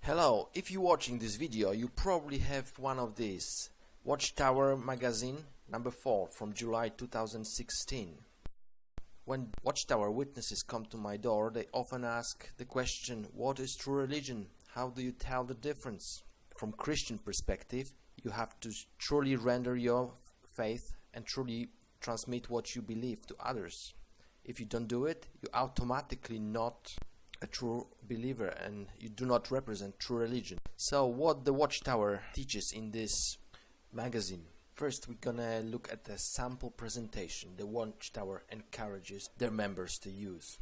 Hello, if you're watching this video, you probably have one of these. Watchtower magazine, number 4, from July 2016. When Watchtower witnesses come to my door, they often ask the question, what is true religion? How do you tell the difference? From Christian perspective, you have to truly render your faith and truly transmit what you believe to others. If you don't do it, you're automatically not a true believer and you do not represent true religion. So what the Watchtower teaches in this magazine. First, we're gonna look at the sample presentation the Watchtower encourages their members to use.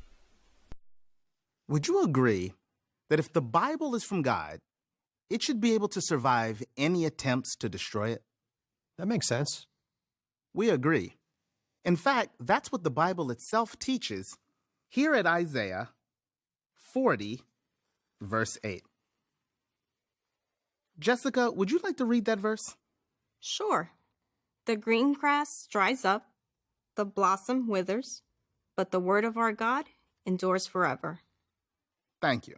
Would you agree that if the Bible is from God, it should be able to survive any attempts to destroy it? That makes sense. We agree. In fact, that's what the Bible itself teaches here at Isaiah 40, verse 8. Jessica, would you like to read that verse? Sure. The green grass dries up, the blossom withers, but the word of our God endures forever. Thank you.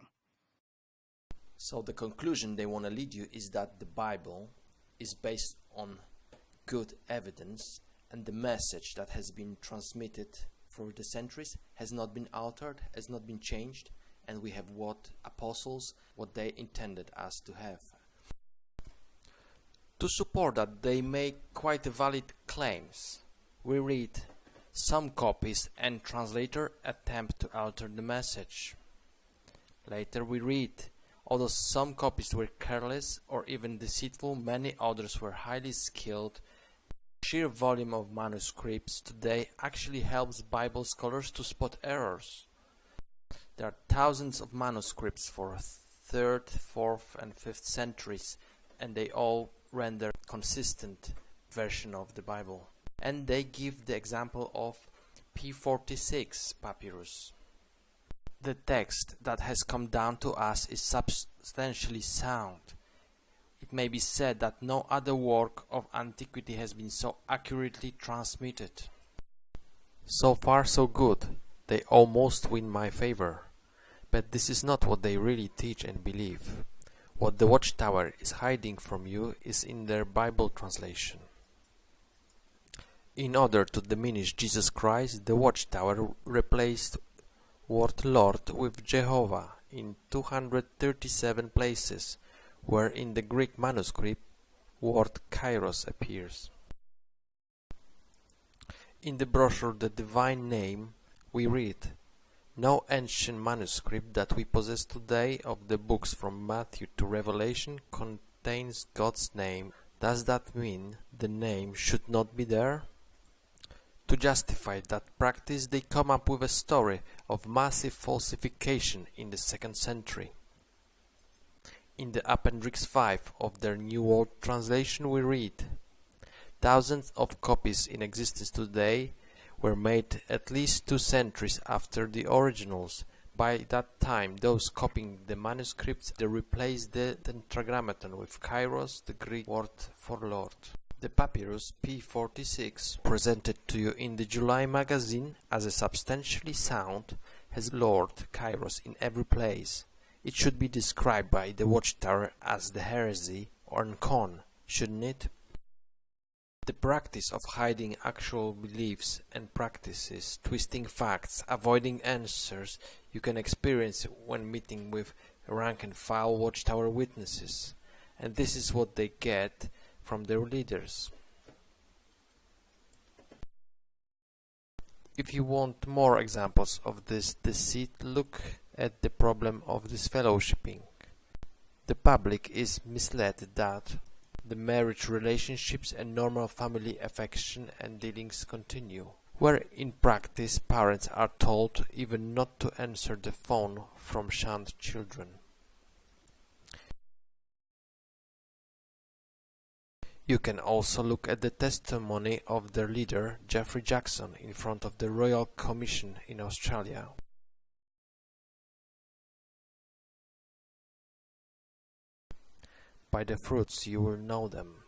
So the conclusion they want to lead you is that the Bible is based on good evidence, and the message that has been transmitted through the centuries has not been altered, has not been changed, and we have what apostles, what they intended us to have. To support that, they make quite valid claims. We read, some copies and translator attempt to alter the message. Later we read, although some copies were careless or even deceitful, many others were highly skilled. Sheer volume of manuscripts today actually helps Bible scholars to spot errors. There are thousands of manuscripts for 3rd, 4th and 5th centuries, and they all render consistent version of the Bible. And they give the example of P46 papyrus. The text that has come down to us is substantially sound. It may be said that no other work of antiquity has been so accurately transmitted. So far so good. They almost win my favor. But this is not what they really teach and believe. What the Watchtower is hiding from you is in their Bible translation. In order to diminish Jesus Christ, the Watchtower replaced word Lord with Jehovah in 237 places, where in the Greek manuscript word Kairos appears. In the brochure The Divine Name we read, no ancient manuscript that we possess today of the books from Matthew to Revelation contains God's name. Does that mean the name should not be there? To justify that practice, they come up with a story of massive falsification in the 2nd century. In the Appendix 5 of their New World Translation we read, thousands of copies in existence today were made at least 2 centuries after the originals. By that time, those copying the manuscripts they replaced the tetragrammaton with Kairos, the Greek word for Lord. The papyrus P46, presented to you in the July magazine as a substantially sound, has Lord Kairos in every place. It should be described by the Watchtower as the heresy or con, shouldn't it? The practice of hiding actual beliefs and practices, twisting facts, avoiding answers, you can experience when meeting with rank-and-file Watchtower witnesses. And this is what they get from their leaders. If you want more examples of this deceit, look at the problem of disfellowshipping. The public is misled that the marriage relationships and normal family affection and dealings continue, where in practice parents are told even not to answer the phone from shunned children. You can also look at the testimony of their leader, Jeffrey Jackson, in front of the Royal Commission in Australia. By the fruits you will know them.